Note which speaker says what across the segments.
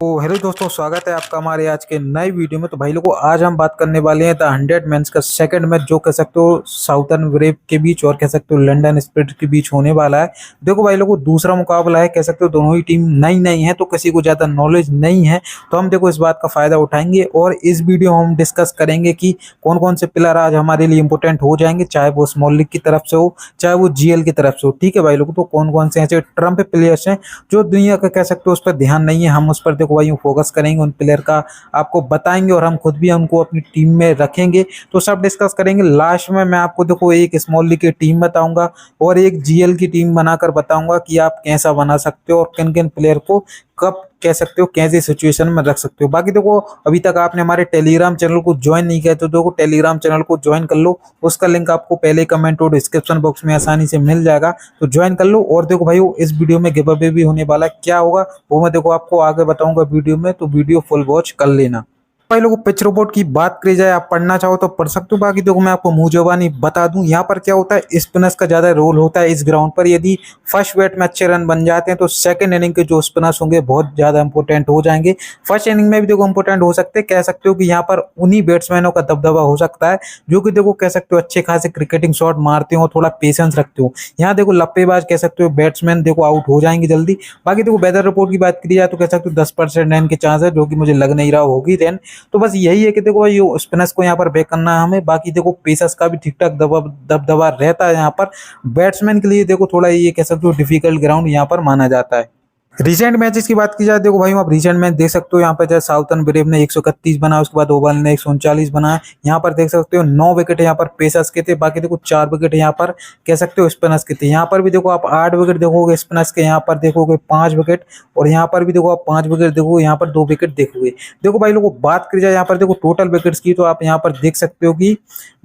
Speaker 1: तो हेलो दोस्तों, स्वागत है आपका हमारे आज के नए वीडियो में। तो भाई लोगों, आज हम बात करने वाले हैं द 100 मेंस का सेकंड मैच, जो कह सकते हो साउथर्न ब्रेव के बीच और कह सकते हो लंदन स्पिरिट के बीच होने वाला है। देखो भाई लोगों, दूसरा मुकाबला है, कह सकते हो दोनों ही टीम नई नई है, तो किसी को ज़्यादा नॉलेज नहीं है। तो हम देखो इस बात का फ़ायदा उठाएंगे और इस वीडियो में हम डिस्कस करेंगे कि कौन कौन से प्लेयर आज हमारे लिए इंपॉर्टेंट हो जाएंगे, चाहे वो स्मॉल लीग की तरफ से हो चाहे वो जीएल की तरफ से हो। ठीक है भाई लोगों, तो कौन कौन से ऐसे ट्रम्प प्लेयर्स हैं जो दुनिया का कह सकते हो उस पर ध्यान नहीं है, हम उस पर देखो भाई फोकस करेंगे, उन प्लेयर का आपको बताएंगे और हम खुद भी उनको अपनी टीम में रखेंगे। तो सब डिस्कस करेंगे। लास्ट में मैं आपको देखो एक स्मॉल लीग की टीम बताऊंगा और एक जीएल की टीम बनाकर बताऊंगा कि आप कैसा बना सकते हो और किन किन प्लेयर को कब कह सकते हो कैसी सिचुएशन में रख सकते हो। बाकी देखो, अभी तक आपने हमारे टेलीग्राम चैनल को ज्वाइन नहीं किया तो देखो टेलीग्राम चैनल को ज्वाइन कर लो, उसका लिंक आपको पहले कमेंट और डिस्क्रिप्शन बॉक्स में आसानी से मिल जाएगा, तो ज्वाइन कर लो। और देखो भाई, इस वीडियो में गिव अवे भी होने वाला है, क्या होगा वो मैं देखो आपको आगे बताऊंगा वीडियो में, तो वीडियो फुल वॉच कर लेना। भाई लोगों, पिच रिपोर्ट की बात करी जाए, आप पढ़ना चाहो तो पढ़ सकते हो। बाकी देखो मैं आपको मुंह जुबानी बता दूं, यहाँ पर क्या होता है, स्पिनर्स का ज्यादा रोल होता है इस ग्राउंड पर। यदि फर्स्ट बैट में अच्छे रन बन जाते हैं तो सेकंड इनिंग के जो स्पिनर्स होंगे बहुत ज्यादा इंपॉर्टेंट हो जाएंगे। फर्स्ट इनिंग में भी देखो इंपॉर्टेंट हो सकते हैं, कह सकते हो कि यहाँ पर उन्हीं बैट्समैनों का दबदबा हो सकता है जो कि देखो कह सकते हो अच्छे खासे क्रिकेटिंग शॉट मारते हो, थोड़ा पेशेंस रखते हो। यहाँ देखो लप्पेबाज कह सकते हो बैट्समैन देखो आउट हो जाएंगे जल्दी। बाकी देखो वेदर रिपोर्ट की बात करी जाए तो कह सकते हो 10% रन के चांस है, जो कि मुझे लग नहीं रहा होगी रन। तो बस यही है कि देखो ये स्पिनर्स को यहाँ पर बैक करना है हमें। बाकी देखो पेसर्स का भी ठीक ठाक दबदबा रहता है यहाँ पर। बैट्समैन के लिए देखो थोड़ा ये कह सकते हो डिफिकल्ट ग्राउंड यहाँ पर माना जाता है। रिसेंट मैचेस की बात की जाए, देखो भाई आप रिसेंट मैच देख सकते हो, यहाँ पर जैसे साउथर्न ब्रेव ने 131 बनाया, उसके बाद ओवल ने 139 बनाया। यहाँ पर देख सकते हो 9 विकेट यहाँ पर पेसर्स के थे, बाकी देखो 4 विकेट यहाँ पर कह सकते हो स्पिनर्स के थे। यहाँ पर भी देखो आप 8 विकेट देखोगे स्पिनर्स के, यहाँ पर देखोगे 5 विकेट, और यहाँ पर भी देखो आप 5 विकेट देखोगे, यहाँ पर 2 विकेट देखोगे। देखो भाई लोगों, बात करी जाए यहाँ पर देखो टोटल विकेट्स की, तो आप यहाँ पर देख सकते हो कि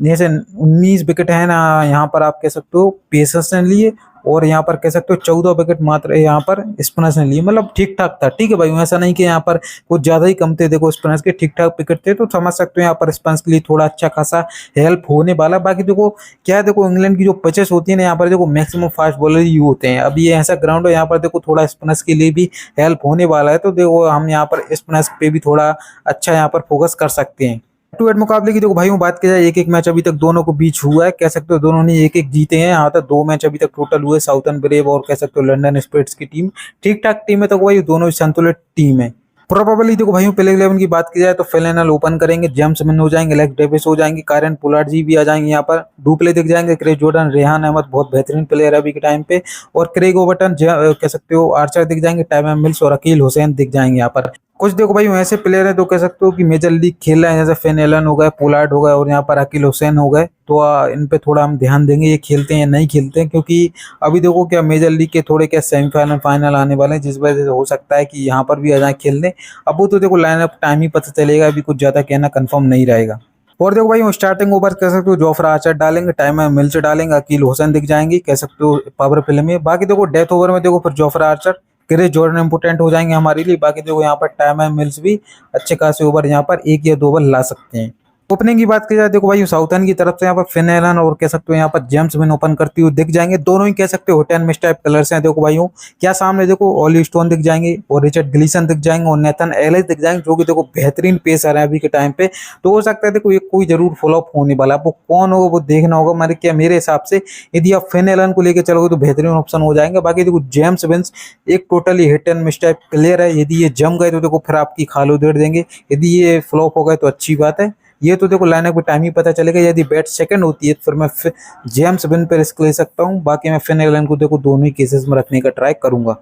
Speaker 1: जैसे 19 विकेट है ना, यहाँ पर आप कह सकते हो पेसर्स ने लिए, और यहाँ पर कह सकते हो 14 विकेट मात्र यहाँ पर स्पिनर्स ने लिए। मतलब ठीक ठाक था। ठीक है भाई, ऐसा नहीं कि यहाँ पर कुछ ज्यादा ही कम थे, देखो स्पिनर्स के ठीक ठाक विकेट थे, तो समझ सकते हो यहाँ पर स्पिनर्स के लिए थोड़ा अच्छा खासा हेल्प होने वाला। बाकी देखो क्या है, देखो इंग्लैंड की जो पिचेस होती है ना, यहाँ पर देखो मैक्सिमम फास्ट बॉलर ही होते हैं। अब ये ऐसा ग्राउंड है, यहाँ पर देखो थोड़ा स्पिनर्स के लिए भी हेल्प होने वाला है, तो देखो हम यहाँ पर स्पिनर्स पे भी थोड़ा अच्छा यहाँ पर फोकस कर सकते हैं। टू एट मुकाबले की देखो भाई बात की जाए, एक एक मैच अभी तक दोनों को बीच हुआ है, कह सकते हो दोनों ने एक एक जीते हैं। यहाँ तक 2 मैच अभी तक टोटल हुए, साउथर्न ब्रेव और कह सकते हो लंदन स्पिरिट्स की टीम ठीक ठाक टीम है, तो भाई दोनों ही संतुलित टीम है। प्रोबेबली देखो भाई प्ले 11 की बात की जाए तो फिल एनल ओपन करेंगे, जेम्स मिन हो जाएंगे, एलेक्स डेविस हो जाएंगे, कायरन पोलार्ड जी भी आ जाएंगे, यहाँ पर डुप्ले दिख जाएंगे, क्रिस जॉर्डन, रेहान अहमद बहुत बेहतरीन प्लेयर है अभी के टाइम पे, और क्रेग ओवर्टन कह सकते हो आर्चर दिख जाएंगे, टाइम मिल्स और अकील हुसैन दिख जाएंगे यहाँ पर। कुछ देखो भाई ऐसे प्लेयर हैं तो कह सकते हो कि मेजर लीग खेल रहे हैं, जैसे फिन एलन हो गए, पोलार्ड हो गए और यहाँ पर अकील हुसैन हो गए, तो इन पे थोड़ा हम ध्यान देंगे ये खेलते हैं या नहीं खेलते हैं, क्योंकि अभी देखो क्या मेजर लीग के थोड़े क्या सेमीफाइनल फाइनल आने वाले हैं, जिस वजह से हो सकता है कि यहाँ पर भी आ जाए खेलने। अब वो तो देखो लाइनअप टाइम ही पता चलेगा, अभी कुछ ज्यादा कहना कंफर्म नहीं रहेगा। और देखो भाई स्टार्टिंग ओवर कह सकते हो जोफ्रा आर्चर डालेंगे, टाइम मिल्स डालेंगे, अकील हुसैन दिख जाएंगे कह सकते हो पावर प्ले में। बाकी देखो डेथ ओवर में देखो फिर Jofra Archer, Chris Jordan important हो जाएंगे हमारे लिए। बाकी देखो यहाँ पर टाइम मिल्स भी अच्छे खासे ओवर यहाँ पर 1 या 2 ओवर ला सकते हैं। ओपनिंग की बात की जाए, देखो भाई साउथर्न की तरफ से यहाँ पर फिन एलन और कह सकते हो यहाँ पर जेम्स मिन ओपन करती हुई दिख जाएंगे, दोनों ही कह सकते हो hit and miss type colours हैं। देखो भाइयों क्या सामने देखो ऑली स्टोन दिख जाएंगे और रिचर्ड ग्लीसन दिख जाएंगे और नेथन एलिस दिख जाएंगे, जो कि देखो बेहतरीन पेसर है अभी के टाइम पे। तो हो सकता है देखो ये कोई जरूर फॉलोअप होने वाला है, वो कौन होगा वो देखना होगा। मेरे हिसाब से यदि आप फिन एलन को लेकर चलोगे तो बेहतरीन ऑप्शन हो जाएंगे। बाकी देखो जेम्स विंस एक totally hit and miss type player है, यदि ये जम गए तो देखो फिर आपकी खाल उधेड़ देंगे, यदि ये फ्लॉप हो गए तो अच्छी बात है। ये तो देखो लाइनअप पे टाइम ही पता चलेगा, यदि बैट सेकंड होती है तो फिर मैं जेम्स विन पे रिस्क ले सकता हूँ। बाकी मैं फिन एलन को देखो दोनों ही केसेस में रखने का ट्राई करूंगा।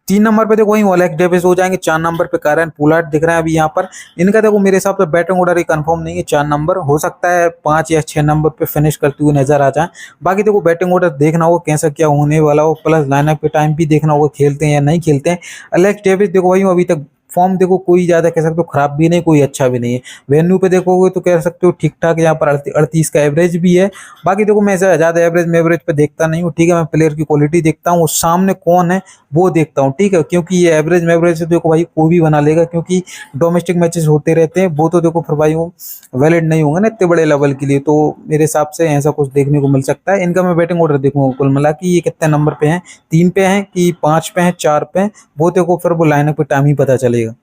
Speaker 1: 3 नंबर पे देखो वही ओलेक्स डेविस हो जाएंगे, 4 नंबर पे कायरन पोलार्ड दिख रहा है अभी यहाँ पर। इनका देखो मेरे हिसाब से बैटिंग ऑर्डर ही कंफर्म नहीं है, 4 नंबर हो सकता है 5 या 6 नंबर पे फिनिश करते हुए नजर आ जाए। बाकी देखो बैटिंग ऑर्डर देखना होगा कैसा क्या होने वाला हो, प्लस लाइनअप पे टाइम भी देखना होगा खेलते हैं या नहीं खेलते हैं। एलेक्स डेविस देखो वही अभी तक फॉर्म देखो कोई ज्यादा कह सकते हो खराब भी नहीं, कोई अच्छा भी नहीं है। वेन्यू पे देखोगे तो कह सकते हो ठीक ठाक, यहाँ पर 38 का एवरेज भी है। बाकी देखो मैं ज्यादा एवरेज में एवरेज पे देखता नहीं हूँ, ठीक है, मैं प्लेयर की क्वालिटी देखता हूँ, सामने कौन है वो देखता हूँ, ठीक है, क्योंकि ये एवरेज में एवरेज से देखो भाई कोई भी बना लेगा, क्योंकि डोमेस्टिक मैचेस होते रहते हैं, वो तो देखो फिर भाई वो वैलिड नहीं होंगे ना इतने बड़े लेवल के लिए। तो मेरे हिसाब से ऐसा कुछ देखने को मिल सकता है। इनका मैं बैटिंग ऑर्डर देखूंगा कुल मिला कि ये कितने नंबर पे हैं, 3 पे हैं कि 5 पे हैं, 4 पे हैं, वो देखो फिर वो लाइनअप पे टाइम ही पता चलेगा।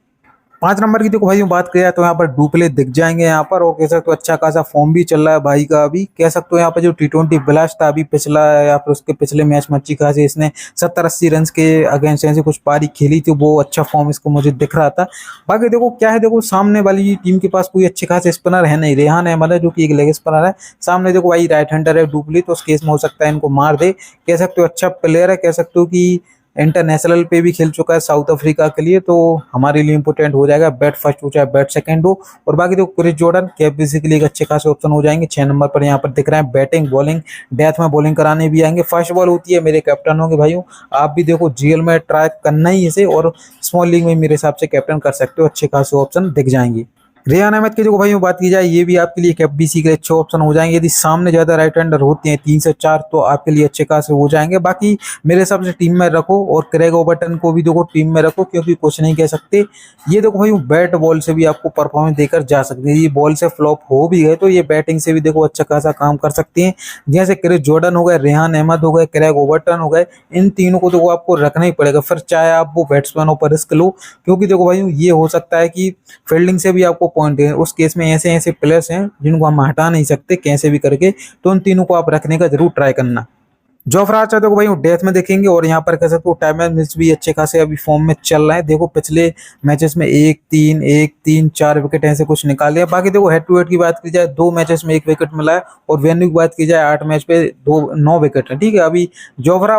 Speaker 1: 5 नंबर की देखो भाई बात किया तो यहाँ पर डुप्ले दिख जाएंगे यहाँ पर, और कह सकते हो अच्छा खासा फॉर्म भी चल रहा है भाई का अभी। कह सकते हो यहाँ पर जो T20 ब्लास्ट था अभी पिछला या फिर उसके पिछले मैच में अच्छी खासी इसने 70-80 रन के अगेंस्ट ऐसे कुछ पारी खेली थी, वो अच्छा फॉर्म इसको मुझे दिख रहा था। बाकी देखो क्या है, देखो सामने वाली टीम के पास कोई अच्छे खासे स्पिनर है नहीं, रेहान अहमद है जो कि एक लेग स्पिनर है। सामने देखो भाई राइट हैंडर है डुप्ली, तो उस केस में हो सकता है इनको मार दे। कह सकते हो अच्छा प्लेयर है, कह सकते हो कि इंटरनेशनल पे भी खेल चुका है साउथ अफ्रीका के लिए, तो हमारे लिए इंपोर्टेंट हो जाएगा, बैट फर्स्ट हो चाहे बैट सेकंड हो। और बाकी तो क्रिस जॉर्डन कैप बेसिकली एक अच्छे खासे ऑप्शन हो जाएंगे। 6 नंबर पर यहाँ पर दिख रहे हैं, बैटिंग बॉलिंग डेथ में बॉलिंग कराने भी आएंगे। फर्स्ट बॉल होती है मेरे कैप्टन होंगे भाइयों, आप भी देखो जीएल में ट्राई करना ही इसे, और स्मॉल लीग में मेरे हिसाब से कैप्टन कर सकते हो, अच्छे खासे ऑप्शन दिख जाएंगे। रेहान अहमद की जो भाई बात की जाए, ये भी आपके लिए एक एफबीसी के लिए अच्छे ऑप्शन हो जाएंगे। यदि सामने ज्यादा राइट हैंडर होते हैं 3 से 4 तो आपके लिए अच्छे खासे हो जाएंगे। बाकी मेरे हिसाब से टीम में रखो, और क्रेग ओबर्टन को भी देखो टीम में रखो, क्योंकि कुछ नहीं कह सकते। ये देखो भाई बैट बॉल से भी आपको परफॉर्मेंस देकर जा सकते हैं। ये बॉल से फ्लॉप हो भी गए तो ये बैटिंग से भी देखो अच्छा खासा काम कर सकते हैं। जैसे क्रिस जॉर्डन हो गए, रेहान अहमद हो गए, क्रेग ओबर्टन हो गए, इन तीनों को देखो आपको रखना ही पड़ेगा, फिर चाहे आप वो बैट्समैनों पर रिस्क लो, क्योंकि देखो भाई ये हो सकता है कि फील्डिंग से भी आपको पॉइंट है। उस केस में ऐसे ऐसे प्लेयर्स हैं जिनको हम हटा नहीं सकते कैसे भी करके, तो उन तीनों को आप रखने का जरूर ट्राई करना। जोफ्रा आर्चर देखो भाई वो डेथ में देखेंगे, और यहाँ पर कह सकते हो टाइमर मिल्स भी अच्छे खासे अभी फॉर्म में चल रहे हैं। देखो पिछले मैचेस में 1-3 4 विकेट ऐसे कुछ निकाले हैं। बाकी देखो हेड टू हेड की बात की जाए 2 मैचेस में 1 विकेट मिला है, और वेन्यू की बात की जाए 8 मैच पे 9 विकेट है, ठीक है। अभी जोफ्रा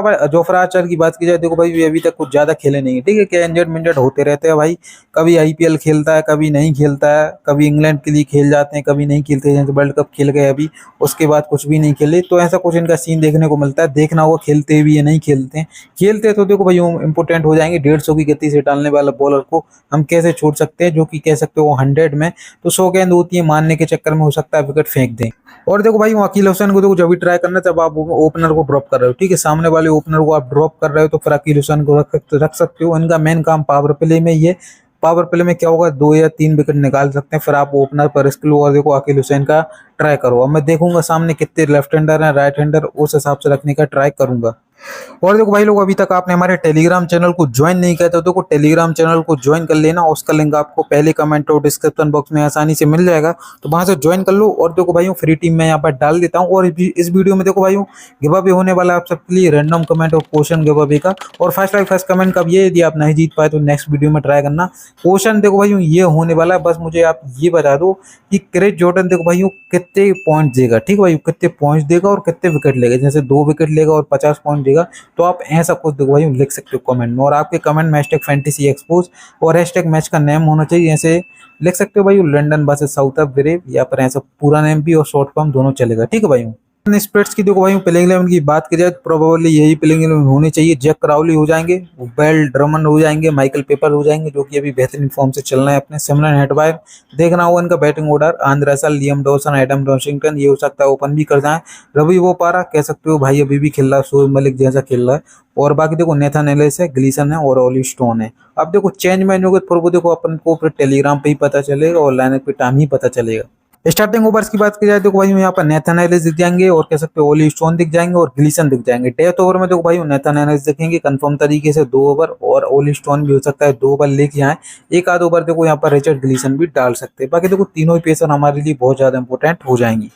Speaker 1: आर्चर की बात की जाए, देखो भाई अभी तक कुछ ज्यादा खेले नहीं है, ठीक है, क्या इंजर्ड मिंजर्ड होते रहते हैं भाई, कभी आईपीएल खेलता है, कभी नहीं खेलता है, कभी इंग्लैंड के लिए खेल जाते हैं, कभी नहीं खेलते, जैसे वर्ल्ड कप खेल गए अभी, उसके बाद कुछ भी नहीं खेले, तो ऐसा कुछ इनका सीन देखने को मिलता है। देखना होगा खेलते भी या नहीं खेलते हैं। खेलते हैं तो देखो भाई इंपोर्टेंट हो जाएंगे। 150 की गति से डालने वाला बॉलर को हम कैसे छोड़ सकते हैं, जो कि कह सकते हो 100 में तो 100 गेंद होती है, मारने के चक्कर में हो सकता है विकेट फेंक दें। और देखो भाई अकील हुसैन को देखो जब भी ट्राई करना जब आप ओपनर को ड्रॉप कर रहे हो, ठीक है, सामने वाले ओपनर को आप ड्रॉप कर रहे हो, तो फिर अकील हुसैन को रख सकते हो। इनका मेन काम पावर प्ले में ही है। पावर प्ले में क्या होगा, 2 या 3 विकेट निकाल सकते हैं, फिर आप ओपनर पर रिस्क लो, और देखो अकील हुसैन का ट्राई करो। अब मैं देखूंगा सामने कितने लेफ्ट हैंडर हैं, राइट हैंडर, उस हिसाब से रखने का ट्राई करूंगा। और देखो भाई लोग अभी तक आपने हमारे टेलीग्राम चैनल को ज्वाइन नहीं किया तो देखो टेलीग्राम चैनल को ज्वाइन कर लेना, उसका लिंक आपको पहले कमेंट और डिस्क्रिप्शन बॉक्स में आसानी से मिल जाएगा, तो वहां से ज्वाइन कर लो। और देखो भाइयों फ्री टीम में यहाँ पर डाल देता हूँ, और इस वीडियो में देखो भाइयों गिव अवे होने वाला है आप सबके लिए रैंडम कमेंट और क्वेश्चन गिव अवे का। और फर्स्ट लाइक फर्स्ट कमेंट का ये, यदि आप नहीं जीत पाए तो नेक्स्ट वीडियो में ट्राई करना। क्वेश्चन देखो भाइयों ये होने वाला है, बस मुझे आप ये बता दो कि क्रिस जॉर्डन देखो भाइयों कितने पॉइंट देगा, ठीक है भाई, कितने पॉइंट्स देगा और कितने विकेट लेगा। जैसे 2 विकेट लेगा और 50 पॉइंट देगा, तो आप ऐसा कुछ देखो भाई लिख सकते हो कमेंट में, और आपके कमेंट में हैशटैग फैंटेसी एक्सपोज और हैशटैग मैच का नेम होना चाहिए। ऐसे लिख सकते हो भाई London versus south of brave, या पर ऐसा पूरा नेम भी और शॉर्ट फॉर्म दोनों चलेगा, ठीक है भाई। स्प्रेड्स की देखो भाई प्लेइंग 11 की बात की जाए तो प्रोबेबली यही प्लेइंग 11 होनी चाहिए। जैक क्राउली हो जाएंगे, बेल ड्रमंड हो जाएंगे, माइकल पेपर हो जाएंगे, जो कि अभी बेहतरीन फॉर्म से चल रहे हैं अपने। सिमरन हेटवायर देखना होगा इनका batting order, Andre Russell, Liam Dawson, Adam Washington, ये हो सकता है ओपन भी कर जाए। रवि बोपारा कह सकते हो भाई अभी भी खेल रहा है, शोएब मलिक जैसा खेल रहा है। और बाकी देखो नेथन एलिस है, ग्लीसन है और ओली स्टोन है। अब देखो चेंज मैच होगा फिर वो देखो अपन को फिर टेलीग्राम पे ही पता चलेगा और लाइनअप पे टाइम ही पता चलेगा। स्टार्टिंग ओवर्स की बात की जाए तो भाई यहाँ पर नेथन एलिस दिख जाएंगे, और कह सकते हो ओली स्टोन दिख जाएंगे और ग्लीसन दिख जाएंगे। डेथ ओवर में देखो भाई नेथन एलिस दिखेंगे कंफर्म तरीके से 2 ओवर, और ओली स्टोन भी हो सकता है 2 ओवर लेके आए। एक आध ओवर देखो यहाँ पर रिचर्ड ग्लीसन भी डाल सकते हैं। बाकी देखो तीनों ही पेसर हमारे लिए बहुत ज्यादा इंपॉर्टेंट हो जाएंगी।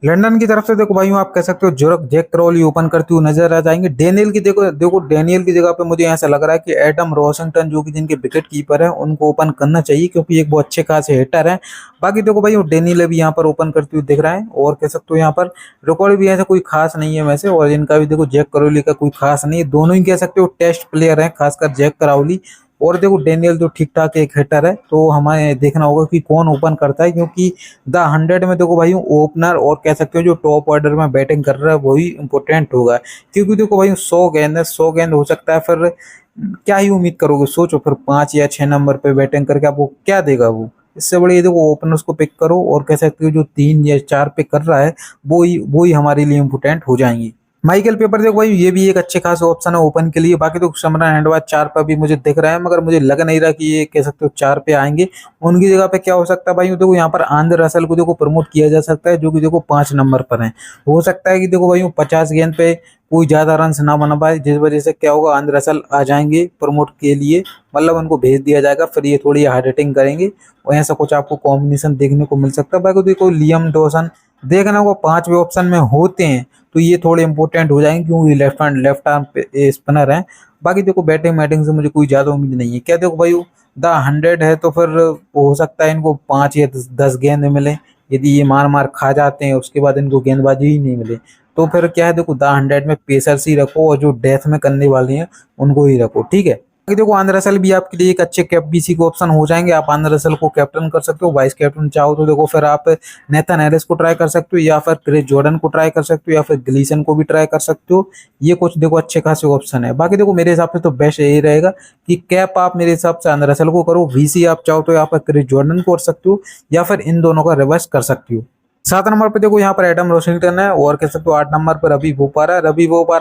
Speaker 1: लंदन की तरफ से देखो भाइयों आप कह सकते हो जैक क्रॉली ओपन करते हुए नजर आ जाएंगे। डेनियल की देखो डेनियल की जगह पे मुझे ऐसा लग रहा है कि एडम वॉशिंगटन जो कि जिनके विकेट कीपर है उनको ओपन करना चाहिए, क्योंकि एक बहुत अच्छे खासे हिटर है। बाकी देखो भाई डेनियल भी यहाँ पर ओपन करते हुए दिख रहा है, और कह सकते हो यहाँ पर रिकॉर्ड भी ऐसा कोई खास नहीं है वैसे, और इनका भी देखो जैक क्रॉली का कोई खास नहीं है। दोनों ही कह सकते हो टेस्ट प्लेयर है, खासकर जैक क्राउली। और देखो डेनियल जो ठीक ठाक एक हिटर है, तो हमें देखना होगा कि कौन ओपन करता है, क्योंकि द 100 में देखो भाई ओपनर और कह सकते हो जो टॉप ऑर्डर में बैटिंग कर रहा है वही इंपॉर्टेंट होगा। क्योंकि देखो भाई 100 गेंद है, 100 गेंद हो सकता है, फिर क्या ही उम्मीद करोगे, सोचो फिर 5 या 6 नंबर पे बैटिंग करके आपको क्या देगा वो। इससे बड़ी देखो ओपनर्स को पिक करो, और कह सकते हो जो 3 या 4 पे कर रहा है वो ही हमारे लिए इम्पोर्टेंट हो जाएंगे। माइकल पेपर देखो भाई ये भी एक अच्छे खास ऑप्शन है ओपन के लिए। बाकी तो समरन हैंडवाज 4 पर भी मुझे दिख रहा है, मगर मुझे लग नहीं रहा कि ये कह सकते हो 4 पे आएंगे। उनकी जगह पे क्या हो सकता है भाई, देखो यहाँ पर आंद्रे रसल को देखो प्रमोट किया जा सकता है, जो कि देखो 5 नंबर पर है। हो सकता है कि देखो भाई 50 गेंद पे कोई ज्यादा रन ना बना पाए, जिस वजह से क्या होगा आंद्रे रसल आ जाएंगे प्रमोट के लिए, मतलब उनको भेज दिया जाएगा, फिर ये थोड़ी हार्ड हिटिंग करेंगे और ऐसा कुछ आपको कॉम्बिनेशन देखने को मिल सकता है। बाकी देखो लियम डॉसन देखना होगा 5वें ऑप्शन में होते हैं, तो ये थोड़े इंपॉर्टेंट हो जाएंगे क्योंकि लेफ्ट आर्म पे स्पिनर है। बाकी देखो बैटिंग बैटिंग से मुझे कोई ज्यादा उम्मीद नहीं है। क्या देखो भाई द 100 है, तो फिर हो सकता है इनको 5 या 10 गेंद मिले। यदि ये मार मार खा जाते हैं उसके बाद इनको गेंदबाजी ही नहीं मिले, तो फिर क्या है, देखो द 100 में पेसर्स ही रखो और जो डेथ में करने वाले हैं उनको ही रखो, ठीक है। बाकी देखो आंद्रे रसल भी आपके लिए एक अच्छे कैप्टनसी के ऑप्शन हो जाएंगे। आप आंद्रे रसल को कैप्टन कर सकते हो, वाइस कैप्टन चाहो तो देखो फिर आप नेथन एलिस को ट्राई कर सकते हो, या फिर क्रिस जॉर्डन को ट्राई कर सकते हो, या फिर ग्लीसन को भी ट्राई कर सकते हो। ये कुछ देखो अच्छे खासे ऑप्शन है। बाकी देखो मेरे हिसाब से तो बेस्ट यही रहेगा कि कैप आप मेरे हिसाब से आंद्रे रसल को करो, वीसी आप चाहो तो यहाँ पर क्रिस जॉर्डन को कर सकते हो, या फिर इन दोनों का रिवर्स कर सकते हो। 7 नंबर पे देखो यहाँ पर एडम रोशिंगटन है, और कह सकते हो 8 नंबर पर रवि बोपारा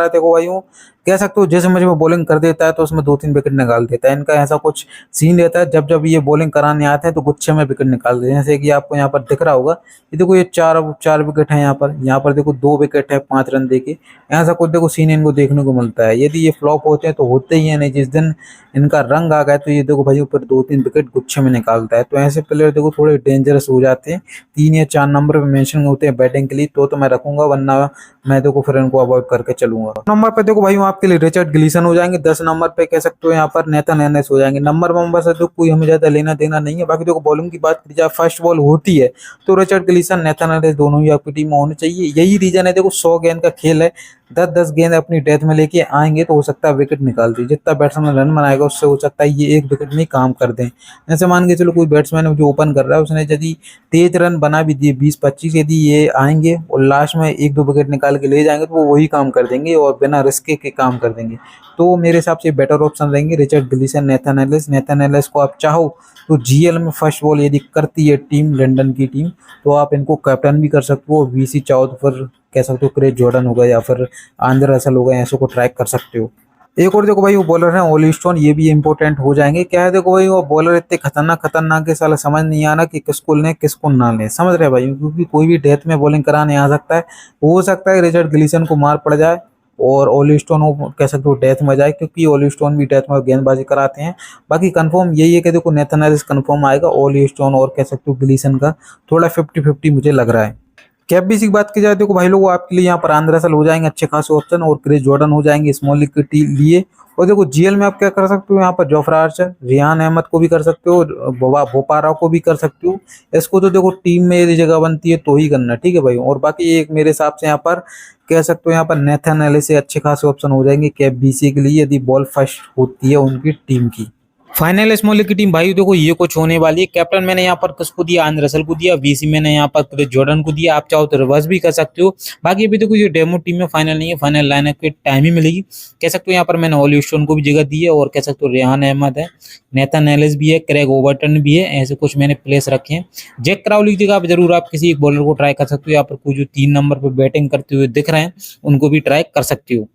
Speaker 1: देखो भाई कह सकते हो जैसे मुझे बॉलिंग कर देता है तो उसमें 2-3 विकेट निकाल देता है। इनका ऐसा कुछ सीन रहता है, जब जब ये बॉलिंग कराने आते हैं तो गुच्छे में विकेट निकाल देते हैं। जैसे कि आपको यहाँ पर दिख रहा होगा, ये देखो ये 4 विकेट है यहाँ पर देखो 2 विकेट है 5 रन देके। ऐसा कुछ देखो सीन इनको देखने को मिलता है। यदि ये फ्लॉप होते हैं तो होते ही है, नहीं जिस दिन इनका रंग आ गया तो ये देखो भाई ऊपर 2-3 विकेट गुच्छे में निकालता है। तो ऐसे प्लेयर देखो थोड़े डेंजरस हो जाते हैं। 3 या 4 नंबर पे मेंशन होते हैं बैटिंग के लिए, तो मैं रखूंगा, वरना मैं देखो फिर इनको अवॉइड करके चलूंगा। नंबर पे देखो भाई आपके लिए रिचर्ड ग्लीसन हो जाएंगे। 10 नंबर पे कह सकते हो यहाँ पर नेथन एलिस हो जाएंगे। नंबर से तो कोई हमें ज्यादा लेना देना नहीं है। बाकी देखो बॉलिंग की बात की जाए, फर्स्ट बॉल होती है तो रिचर्ड ग्लीसन नेथन एलिस दोनों ही आपकी टीम में होने चाहिए। यही रीजन है, देखो 100 गेंद का खेल है, 10-10 गेंद अपनी डेथ में लेके आएंगे तो हो सकता है विकेट निकाल दे। जितना बैट्समैन रन बनाएगा उससे हो सकता है ये 1 विकेट में ही काम कर दें। जैसे मान के चलो कोई बैट्समैन जो ओपन कर रहा है उसने यदि तेज रन बना भी दिए 20-25, यदि ये आएंगे और लास्ट में 1-2 विकेट निकाल के ले जाएंगे तो वो वही काम कर देंगे और बिना रिस्क के काम कर देंगे। तो मेरे हिसाब से बेटर ऑप्शन रहेंगे रिचर्ड ग्लीसन, नेथन एलिस को आप चाहो तो जीएल में फर्स्ट बॉल यदि करती है टीम लंदन की टीम तो आप इनको कैप्टन भी कर सकते हो। वीसी चाहो तो फिर कह सकते हो क्रिस जॉर्डन होगा या फिर आंद्रे रसल होगा, ऐसे को ट्रैक कर सकते हो। एक और देखो भाई वो बॉलर है ओली स्टोन, ये भी इंपॉर्टेंट हो जाएंगे। क्या है देखो भाई वो बॉलर इतने खतरनाक के साला समझ नहीं आना कि किसको लें किसको ना लें, समझ रहे भाई, क्योंकि कोई भी डेथ में बॉलिंग कराने आ सकता है। हो सकता है रिचर्ड ग्लीसन को मार पड़ जाए और ओली स्टोन वो कह सकते हो डेथ में जाए, क्योंकि ओली स्टोन भी डेथ में गेंदबाजी कराते हैं। बाकी कंफर्म यही है कि देखो नेथन एलिस कंफर्म आएगा, ओली स्टोन और कह सकते हो ग्लीसन का थोड़ा 50-50 मुझे लग रहा है। कैपबीसी की बात की जाए देखो भाई लोगों आपके लिए यहाँ पर आंद्रे रसल हो जाएंगे अच्छे खासे ऑप्शन, और क्रिस जॉर्डन हो जाएंगे स्मॉल लीग के लिए। और देखो जीएल में आप क्या कर सकते हो, यहाँ पर जोफ्रा आर्चर, रियान अहमद को भी कर सकते हो, बोपारा को भी कर सकते हो। इसको तो देखो टीम में यदि जगह बनती है तो ही करना, ठीक है भाई। और बाकी एक मेरे हिसाब से यहाँ पर कह सकते हो यहाँ पर नेथन एलिस से अच्छे खासे ऑप्शन हो जाएंगे कैपबीसी के लिए, यदि बॉल फर्स्ट होती है उनकी टीम की। फाइनल स्मॉल लीग की टीम भाई देखो ये कुछ होने वाली है। कैप्टन मैंने यहाँ पर किसको दिया, आंद्रे रसल को दिया। वीसी मैंने यहाँ पर क्रिस जॉर्डन को दिया। आप चाहो तो रिवर्स भी कर सकते हो। बाकी अभी देखो ये डेमो टीम में फाइनल नहीं है, फाइनल लाइनअप के टाइम ही मिलेगी। कह सकते हो यहाँ पर मैंने ओली स्टोन को भी जगह दी है, और कह सकते हो रेहान अहमद है, नेथन एलिस भी है, क्रेग ओबर्टन भी है, ऐसे कुछ मैंने प्लेस रखे हैं। जैक क्राउली की जगह जरूर आप किसी एक बॉलर को ट्राई कर सकते हो। यहाँ पर कोई जो 3 नंबर पर बैटिंग करते हुए दिख रहे हैं उनको भी ट्राई कर सकते हो।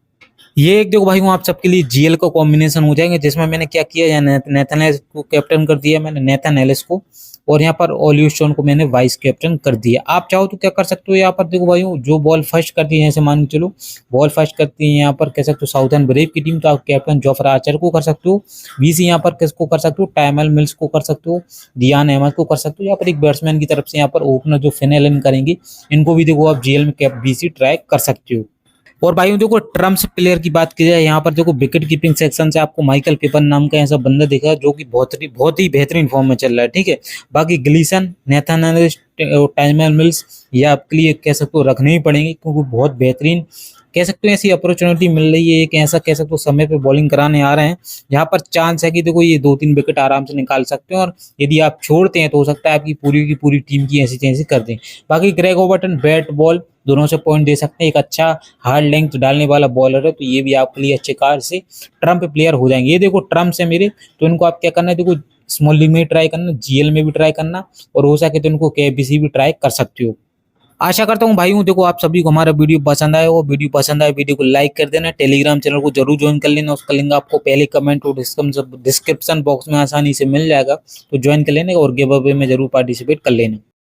Speaker 1: ये एक देखो भाई आप सबके लिए जीएल का कॉम्बिनेशन हो जाएंगे, जिसमें मैंने क्या किया, नेथन एलिस को कैप्टन कर दिया मैंने, नेथन एलिस को, और यहाँ पर ओली स्टोन को मैंने वाइस कैप्टन कर दिया। आप चाहो तो क्या कर सकते हो, यहाँ पर देखो भाई जो बॉल फर्स्ट करती है, जैसे मान के चलो बॉल फर्स्ट करती है यहाँ पर कह सकते हो साउथर्न ब्रेव की टीम, तो आप कैप्टन जोफ्रा आर्चर को कर सकते हो। वीसी यहाँ पर किसको कर सकते हो, टाइमल मिल्स को कर सकते हो, रियान अहमद को कर सकते हो। यहाँ पर एक बैट्समैन की तरफ से यहाँ पर ओपनर जो फिनेल करेंगे इनको भी देखो आप जीएल में कैप बीसी ट्राई कर सकते हो। और भाइयों देखो ट्रम्प्स प्लेयर की बात की जाए, यहाँ पर देखो विकेट कीपिंग सेक्शन से आपको माइकल पेपर नाम का ऐसा बंदा दिखा जो कि बहुत ही बेहतरीन फॉर्म में चल रहा है, ठीक है। बाकी Gleeson, Nathan Ellis, Tymal Mills ये आपके लिए कह सकते हो रखने ही पड़ेंगे, क्योंकि बहुत बेहतरीन कह सकते हो ऐसी अपॉर्चुनिटी मिल रही है, एक ऐसा कह सकते हो समय पे बॉलिंग कराने आ रहे हैं जहां पर चांस है कि देखो ये 2-3 विकेट आराम से निकाल सकते हैं, और यदि आप छोड़ते हैं तो हो सकता है आपकी पूरी की पूरी टीम की ऐसी तैसी कर दें। बाकी ग्रेग ओबर्टन बैट बॉल दोनों से पॉइंट दे सकते हैं, एक अच्छा हार्ड लेंथ डालने वाला बॉलर है, तो ये भी आपके लिए अच्छे कार से ट्रम्प प्लेयर हो जाएंगे। ये देखो ट्रम्प्स है मेरे, तो इनको आप क्या करना है, देखो स्मॉल लीग में ट्राई करना, जीएल में भी ट्राई करना, और हो सके तो इनको केबीसी भी ट्राई कर सकते हो। आशा करता हूँ भाई देखो आप सभी को हमारा वीडियो पसंद आया हो। वीडियो पसंद आए वीडियो को लाइक कर देना, टेलीग्राम चैनल को जरूर ज्वाइन कर लेना, उसका लिंक आपको पहले कमेंट और डिस्क्रिप्शन बॉक्स में आसानी से मिल जाएगा, तो ज्वाइन कर लेना और गिव अवे में जरूर पार्टिसिपेट कर लेना।